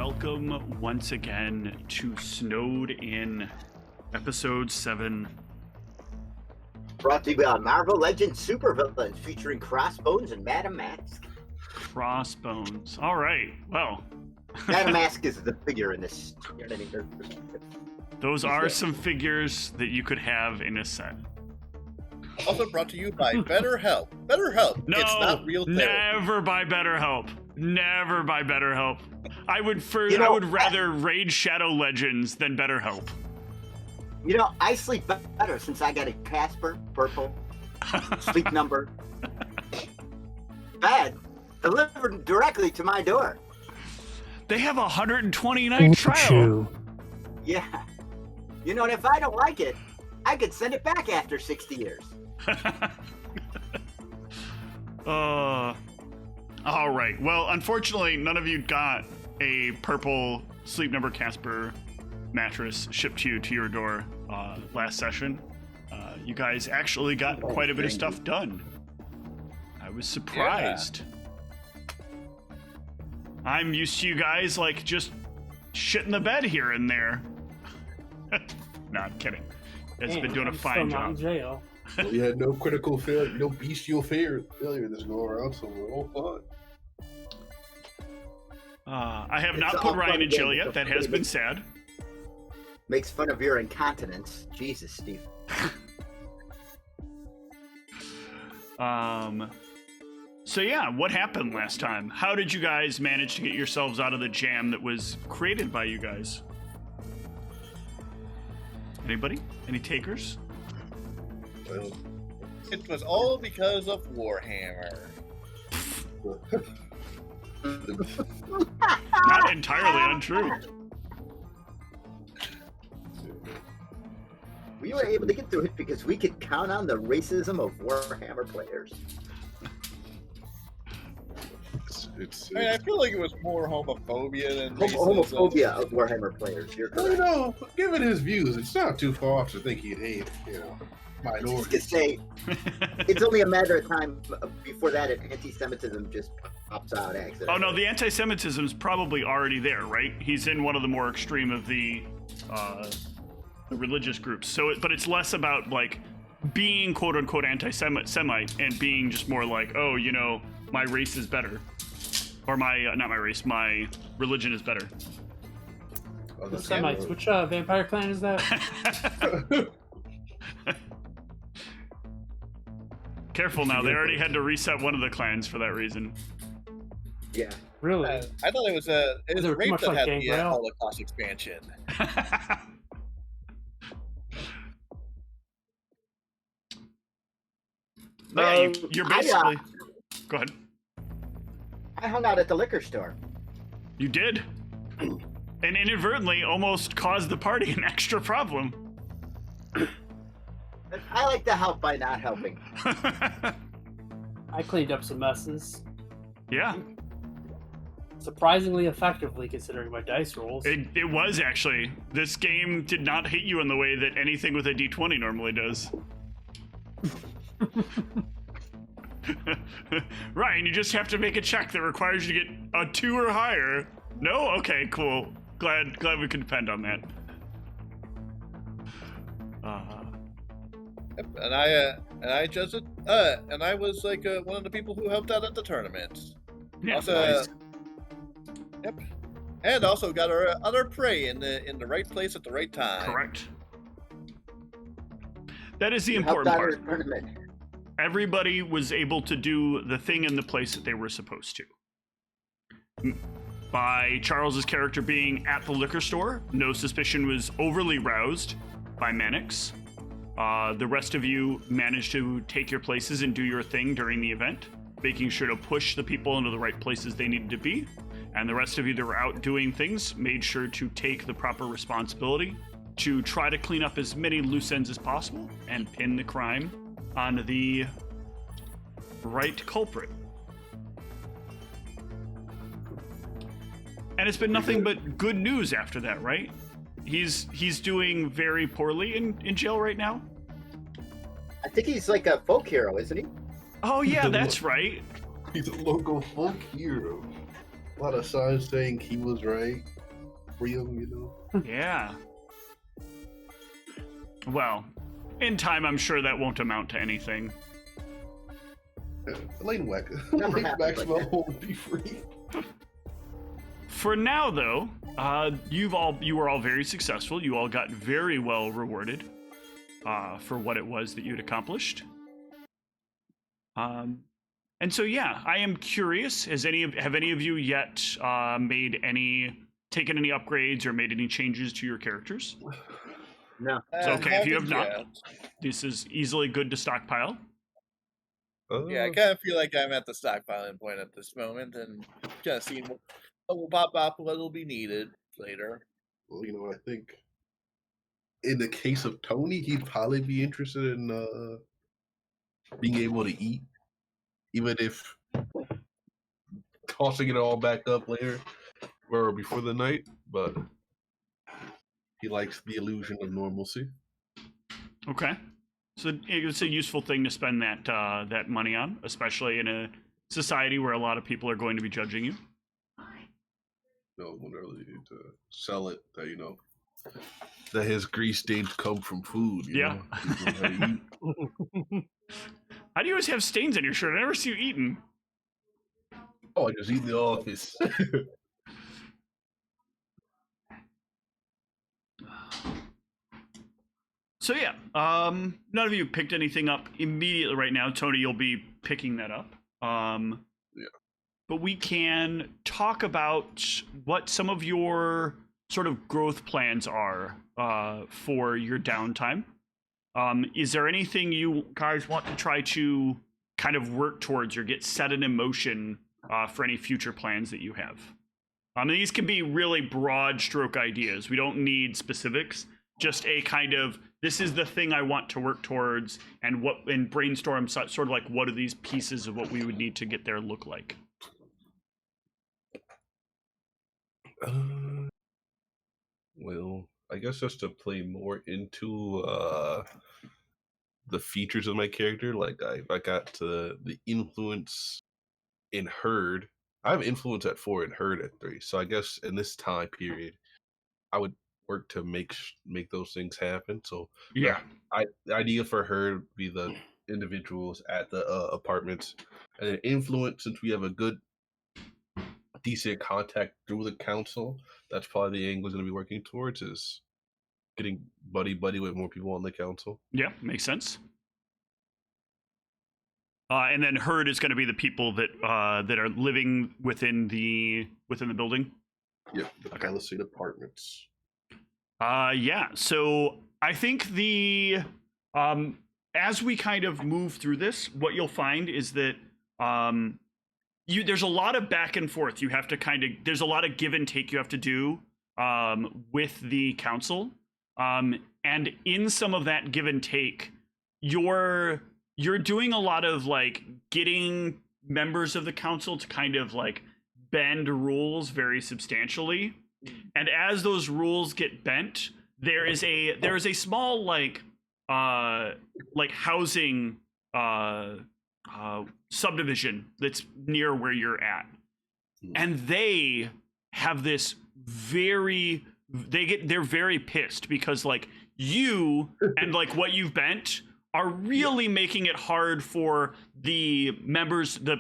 welcome once again to Snowed In, Episode 7. Brought to you by Marvel Legends Supervillains, featuring Crossbones and Madam Mask. Crossbones. All right. Well, Madam Mask is the figure in this. You know what I mean? Those are some figures that you could have in a set. Also brought to you by BetterHelp. BetterHelp. No, it's not real therapy. Never buy BetterHelp. Never buy BetterHelp. I would rather raid Shadow Legends than BetterHelp. You know, I sleep better since I got a Casper Purple sleep number bed delivered directly to my door. They have a 120-night trial. True. Yeah. You know, and if I don't like it, I could send it back after 60 years. All right. Well, unfortunately, none of you got a purple Sleep Number Casper mattress shipped to you to your door last session. You guys actually got quite a bit of stuff done. I was surprised. Yeah. I'm used to you guys like just shitting the bed here and there. No, I'm kidding. It's been doing a fine job. In jail. We had no critical failure, no bestial failure this go around, so we're all fine. I have not put Ryan in jail yet. That has been sad. Makes fun of your incontinence. Jesus, Steve. So yeah, what happened last time? How did you guys manage to get yourselves out of the jam that was created by you guys? Anybody? Any takers? Well, It was all because of Warhammer. Not entirely untrue. We were able to get through it because we could count on the racism of Warhammer players. I mean, I feel like it was more homophobia than Homophobia of Warhammer players. You're well, correct. you know, given his views, it's not too far off to think he'd hate, I was just minorities. gonna say, it's only a matter of time before that anti-Semitism just pops out accidentally. Oh no, the anti-Semitism is probably already there, right? He's in one of the more extreme of the religious groups. So, but it's less about like being quote unquote anti-Semite and being just more like, oh, you know, my race is better, or my not my race, my religion is better. Oh, The Semites. Which vampire clan is that? Careful now, they already had to reset one of the clans for that reason. Yeah. Really? I thought it was They were too rape much that like had the Gangrel. Holocaust expansion. Yeah, you're basically... Go ahead. I hung out at the liquor store. You did. And inadvertently almost caused the party an extra problem. I like to help by not helping. I cleaned up some messes. Yeah, Surprisingly effectively, considering my dice rolls. it was actually. This game did not hit you in the way that anything with a D20 normally does. Ryan, you just have to make a check that requires you to get a 2 or higher. No? Okay, cool. Glad we could depend on that. Yep, and I just and I was like one of the people who helped out at the tournament. Yeah, Also, nice. Yep, and also got our other prey in the right place at the right time. Correct. That is the You helped important out part. at a tournament. Everybody was able to do the thing in the place that they were supposed to. By Charles's character being at the liquor store, no suspicion was overly roused by Mannix. The rest of you managed to take your places and do your thing during the event, making sure to push the people into the right places they needed to be. And the rest of you that were out doing things made sure to take the proper responsibility to try to clean up as many loose ends as possible and pin the crime on the right culprit. And it's been nothing but good news after that, right? He's doing very poorly in jail right now. I think he's like a folk hero, isn't he? Oh yeah, that's right. He's a local folk hero. A lot of signs saying he was right. Free him, you know. Yeah. Well, in time, I'm sure that won't amount to anything. Lane Never Lane happened like Maxwell that. won't be free. For now, though, you were all very successful. You all got very well rewarded for what it was that you'd accomplished. And so, yeah, I am curious. Have any of you yet taken any upgrades or made any changes to your characters? No. So, okay, if you have not, yet. this is easily good to stockpile. Yeah, I kind of feel like I'm at the stockpiling point at this moment, and kind of seeing what will pop up, what will be needed later. Well, you know, I think in the case of Tony, he'd probably be interested in being able to eat, even if tossing it all back up later or before the night. But he likes the illusion of normalcy. Okay. So it's a useful thing to spend that money on, especially in a society where a lot of people are going to be judging you. No, literally to sell it that, you know, that his grease stains come from food. You Yeah. know? He knows how to eat. How do you always have stains on your shirt? I never see you eating. Oh, I just eat in the office. So yeah, none of you picked anything up immediately right now. Tony, you'll be picking that up. Yeah. But we can talk about what some of your sort of growth plans are for your downtime. Is there anything you guys want to try to kind of work towards or get set in motion for any future plans that you have? These can be really broad stroke ideas. We don't need specifics. Just a kind of, this is the thing I want to work towards, and brainstorm sort of like what do these pieces of what we would need to get there look like. Well, I guess just to play more into the features of my character, like I got to the influence in Herd. I have influence at 4 and Herd at 3. So I guess in this time period, I would work to make those things happen. So Yeah. the idea for Herd would be the individuals at the apartments, and then influence, since we have a good decent contact through the council, that's probably the angle is going to be working towards, is getting buddy with more people on the council. Yeah, makes sense. And then Herd is going to be the people that are living within the building. Yeah, the Palisade apartments. Yeah. So I think as we kind of move through this, what you'll find is that there's a lot of back and forth. You have to there's a lot of give and take you have to do with the council. And in some of that give and take, you're doing a lot of like getting members of the council to kind of like bend rules very substantially. And as those rules get bent, there is a small like housing subdivision that's near where you're at, and they have this they're very pissed because like you and like what you've bent are really making it hard for the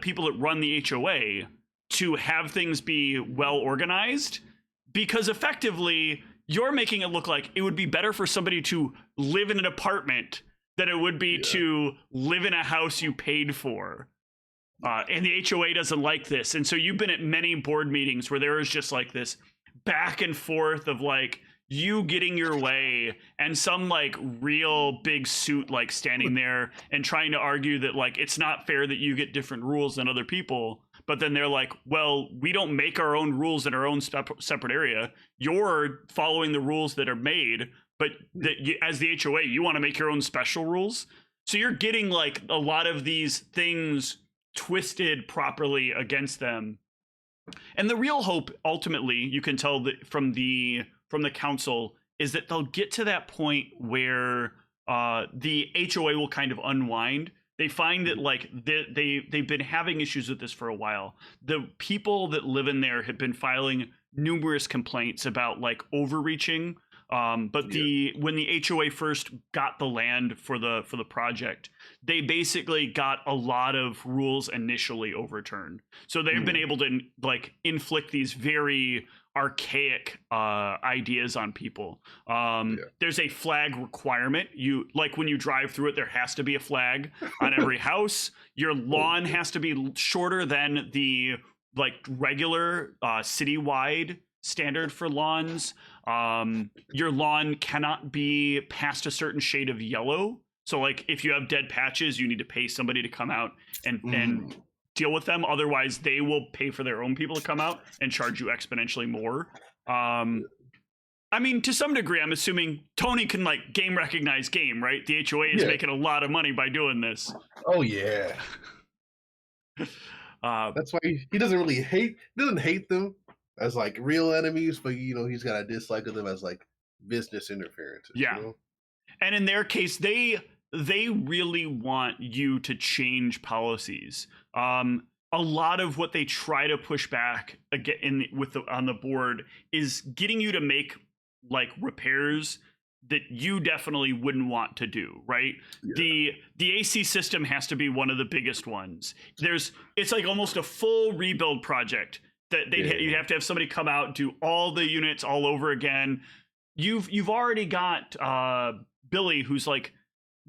people that run the HOA to have things be well organized, because effectively you're making it look like it would be better for somebody to live in an apartment than it would be to live in a house you paid for. And the HOA doesn't like this. And so you've been at many board meetings where there is just like this back and forth of like you getting your way and some like real big suit like standing there and trying to argue that like it's not fair that you get different rules than other people. But then they're like, well, we don't make our own rules in our own separate area. You're following the rules that are made, but as the HOA, you want to make your own special rules. So you're getting like a lot of these things twisted properly against them. And the real hope, ultimately, you can tell that from the council, is that they'll get to that point where the HOA will kind of unwind They find that like they've been having issues with this for a while. The people that live in there have been filing numerous complaints about like overreaching. But when the HOA first got the land for the project, they basically got a lot of rules initially overturned. So they've been able to like inflict these very archaic ideas on people. There's a flag requirement. You like when you drive through it, there has to be a flag on every house. Your lawn has to be shorter than the like regular citywide standard for lawns. Your lawn cannot be past a certain shade of yellow. So like if you have dead patches, you need to pay somebody to come out and deal with them. Otherwise, they will pay for their own people to come out and charge you exponentially more. I mean, to some degree, I'm assuming Tony can like game recognize game, right? The HOA is making a lot of money by doing this. Oh yeah. That's why he doesn't hate them as like real enemies, but you know he's got a dislike of them as like business interferences. Yeah. You know? And in their case, they really want you to change policies. A lot of what they try to push back again on the board is getting you to make like repairs that you definitely wouldn't want to do, right? Yeah. The AC system has to be one of the biggest ones. It's like almost a full rebuild project that you'd have to have somebody come out, do all the units all over again. You've already got Billy, who's like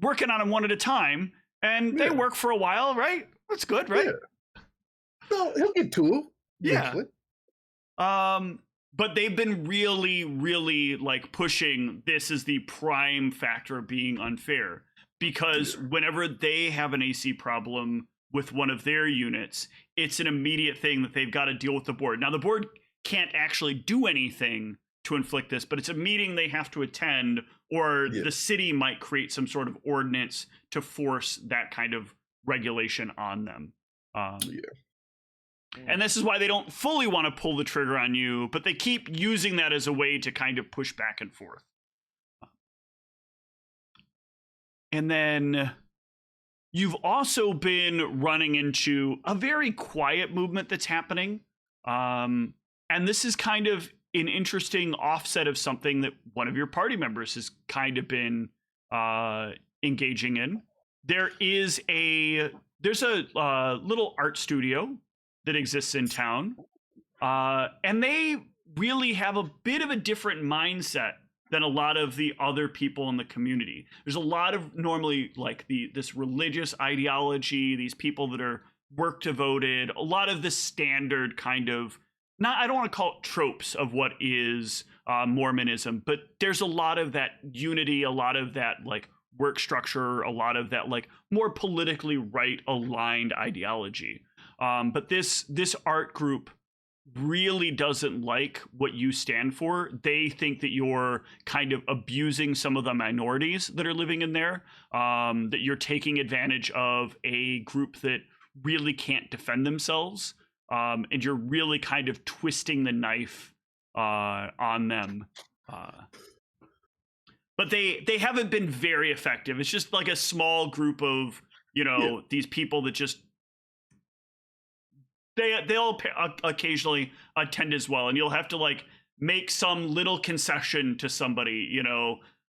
working on them one at a time, and they work for a while, right? That's good, right? Yeah. No, he'll get to them. Yeah. But they've been really, really like pushing this as the prime factor of being unfair, because whenever they have an AC problem with one of their units, it's an immediate thing that they've got to deal with the board. Now, the board can't actually do anything to inflict this, but it's a meeting they have to attend, or the city might create some sort of ordinance to force that kind of regulation on them. And this is why they don't fully want to pull the trigger on you, but they keep using that as a way to kind of push back and forth. And then you've also been running into a very quiet movement that's happening. And this is kind of an interesting offset of something that one of your party members has kind of been engaging in. There's a little art studio that exists in town, and they really have a bit of a different mindset than a lot of the other people in the community. There's a lot of normally like this religious ideology, these people that are work devoted, a lot of the standard kind of, I don't want to call it tropes of what is Mormonism, but there's a lot of that unity, a lot of that like work structure, a lot of that like more politically right aligned ideology. But this art group really doesn't like what you stand for. They think that you're kind of abusing some of the minorities that are living in there, that you're taking advantage of a group that really can't defend themselves, and you're really kind of twisting the knife on them. But they haven't been very effective. It's just like a small group of, these people that just they'll occasionally attend as well, and you'll have to like make some little concession to somebody,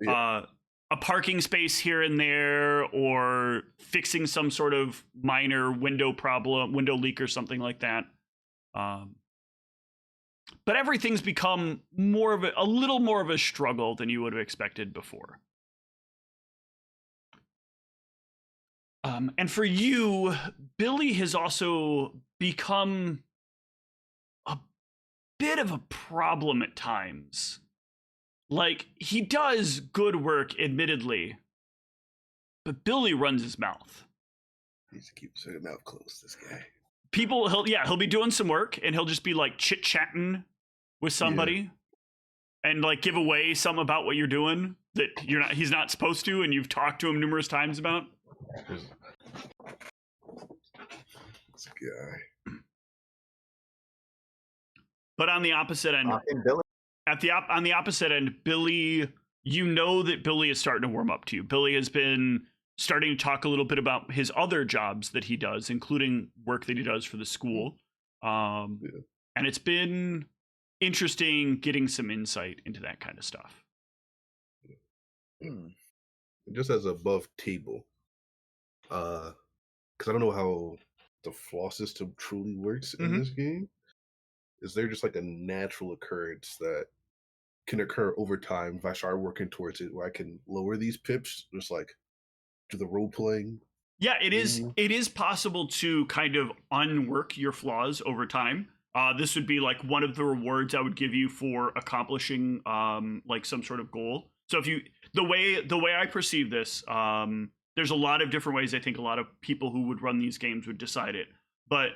a parking space here and there, or fixing some sort of minor window leak or something like that. But everything's become a little more of a struggle than you would have expected before. And for you, Billy has also become a bit of a problem at times. Like, he does good work, admittedly, but Billy runs his mouth. He needs to keep his mouth closed, this guy. He'll be doing some work, and he'll just be like chit-chatting with somebody and like give away some about what you're doing that he's not supposed to, and you've talked to him numerous times about. This guy. But on the opposite end, on the opposite end, Billy, that Billy is starting to warm up to you. Billy has been starting to talk a little bit about his other jobs that he does, including work that he does for the school. And it's been interesting getting some insight into that kind of stuff. Just as above table, because I don't know how the floss system truly works in this game. Is there just like a natural occurrence that can occur over time if I start working towards it, where I can lower these pips, just like do the role playing? Yeah, it is. It is possible to kind of unwork your flaws over time. This would be like one of the rewards I would give you for accomplishing like some sort of goal. So if you the way I perceive this, there's a lot of different ways I think a lot of people who would run these games would decide it. But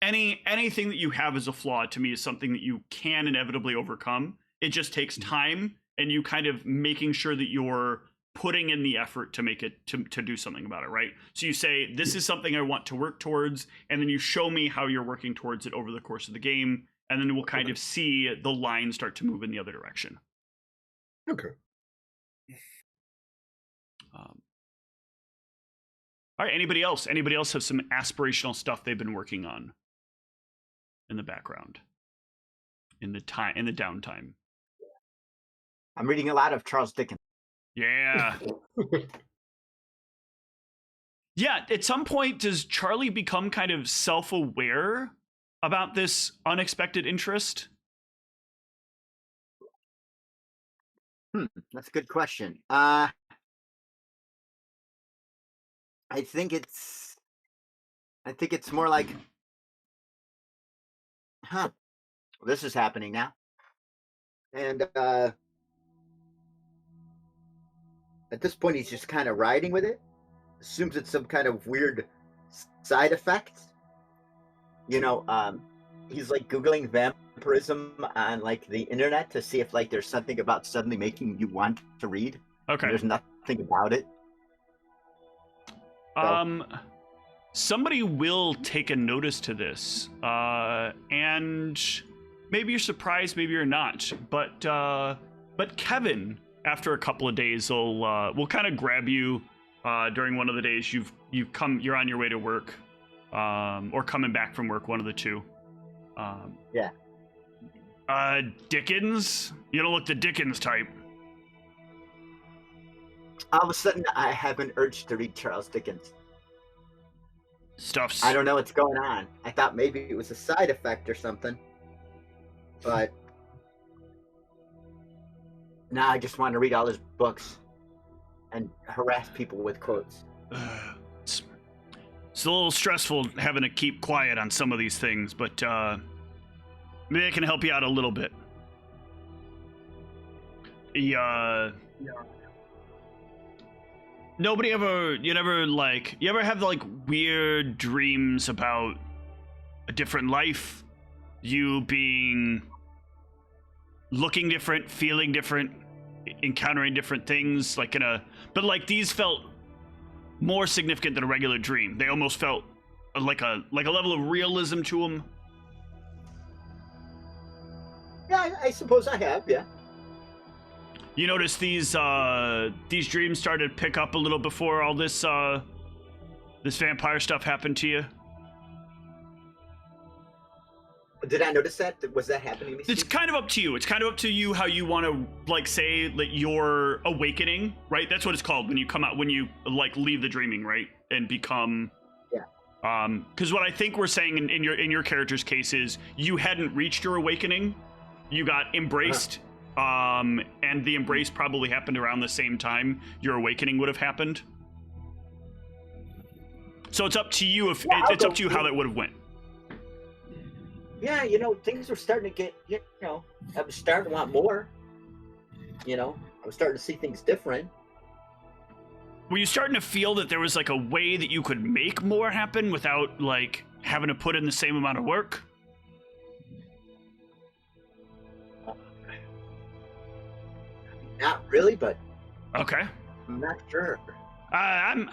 anything that you have as a flaw to me is something that you can inevitably overcome. It just takes time and you kind of making sure that you're putting in the effort to make it to do something about it, right? So you say, this is something I want to work towards, and then you show me how you're working towards it over the course of the game, and then we'll kind of see the line start to move in the other direction. Okay. All right, anybody else? Anybody else have some aspirational stuff they've been working on in the background, in the downtime? I'm reading a lot of Charles Dickens. Yeah. Yeah, at some point, does Charlie become kind of self-aware about this unexpected interest? That's a good question. I think it's more like, this is happening now. And at this point, he's just kind of riding with it. Assumes it's some kind of weird side effect. You know, he's like Googling vampirism on like the internet to see if like there's something about suddenly making you want to read. Okay. There's nothing about it. So. Somebody will take a notice to this, and maybe you're surprised, maybe you're not. But Kevin, after a couple of days, will kind of grab you during one of the days you're on your way to work, or coming back from work, one of the two. Yeah. Dickens, you don't look the Dickens type. All of a sudden, I have an urge to read Charles Dickens. Stuff's... I don't know what's going on. I thought maybe it was a side effect or something. But now I just want to read all his books and harass people with quotes. It's a little stressful having to keep quiet on some of these things, but maybe I can help you out a little bit. You ever have like weird dreams about a different life? You being looking different, feeling different, encountering different things, but like these felt more significant than a regular dream. They almost felt like a level of realism to them. Yeah, I suppose I have, yeah. You notice these dreams started to pick up a little before all this this vampire stuff happened to you? Did I notice that? Was that happening to me? It's kind of up to you. It's kind of up to you how you want to like say that you're awakening, right? That's what it's called when you come out, when you like leave the dreaming, right? And become... Yeah. Because what I think we're saying in your character's case is you hadn't reached your awakening. You got embraced. And the embrace probably happened around the same time your awakening would have happened. So it's up to you if it's up to you how that would have went. Yeah, things were starting to get, I was starting to want more. I was starting to see things different. Were you starting to feel that there was like a way that you could make more happen without like having to put in the same amount of work? Not really, but okay. I'm not sure. I'm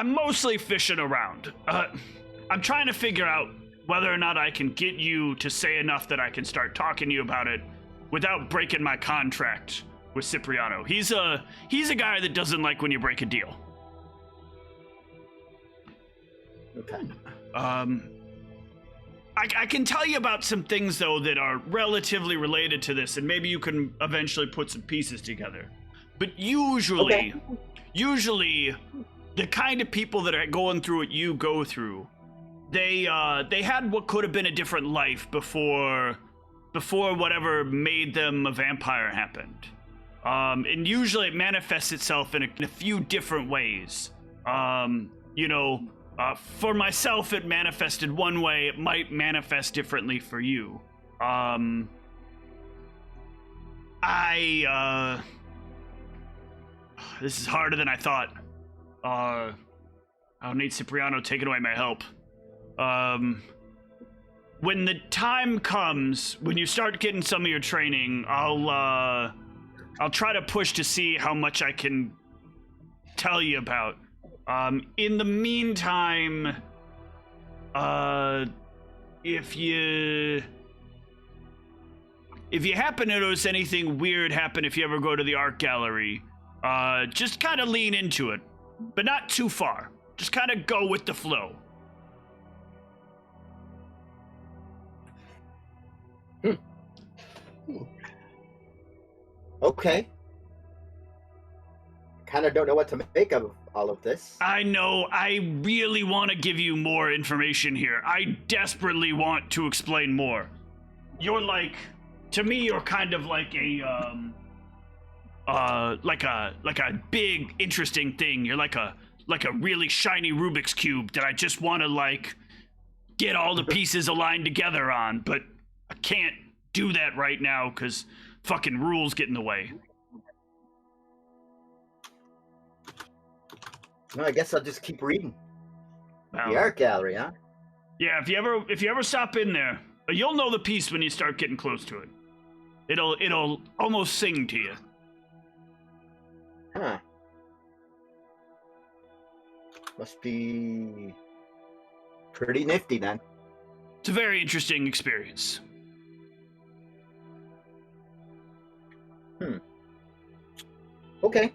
mostly fishing around. I'm trying to figure out whether or not I can get you to say enough that I can start talking to you about it without breaking my contract with Cipriano. He's a guy that doesn't like when you break a deal. Okay. I can tell you about some things, though, that are relatively related to this, and maybe you can eventually put some pieces together. But usually, the kind of people that are going through what you go through, they had what could have been a different life before whatever made them a vampire happened. And usually it manifests itself in a few different ways. For myself, it manifested one way. It might manifest differently for you. This is harder than I thought. I'll need Cipriano taking away my help. When the time comes, when you start getting some of your training, I'll try to push to see how much I can tell you about. In the meantime, if you happen to notice anything weird happen if you ever go to the art gallery, just kind of lean into it, but not too far. Just kind of go with the flow. Okay. Kind of don't know what to make of all of this. I know. I really want to give you more information here. I desperately want to explain more. You're to me, you're kind of like a big, interesting thing. You're like a really shiny Rubik's Cube that I just want to get all the pieces aligned together on, but I can't do that right now because fucking rules get in the way. No, I guess I'll just keep reading. Well, The art gallery, huh? yeah, if you ever stop in there, you'll know the piece when you start getting close to it. It'll almost sing to you. Huh. Must be pretty nifty then. It's a very interesting experience. Okay.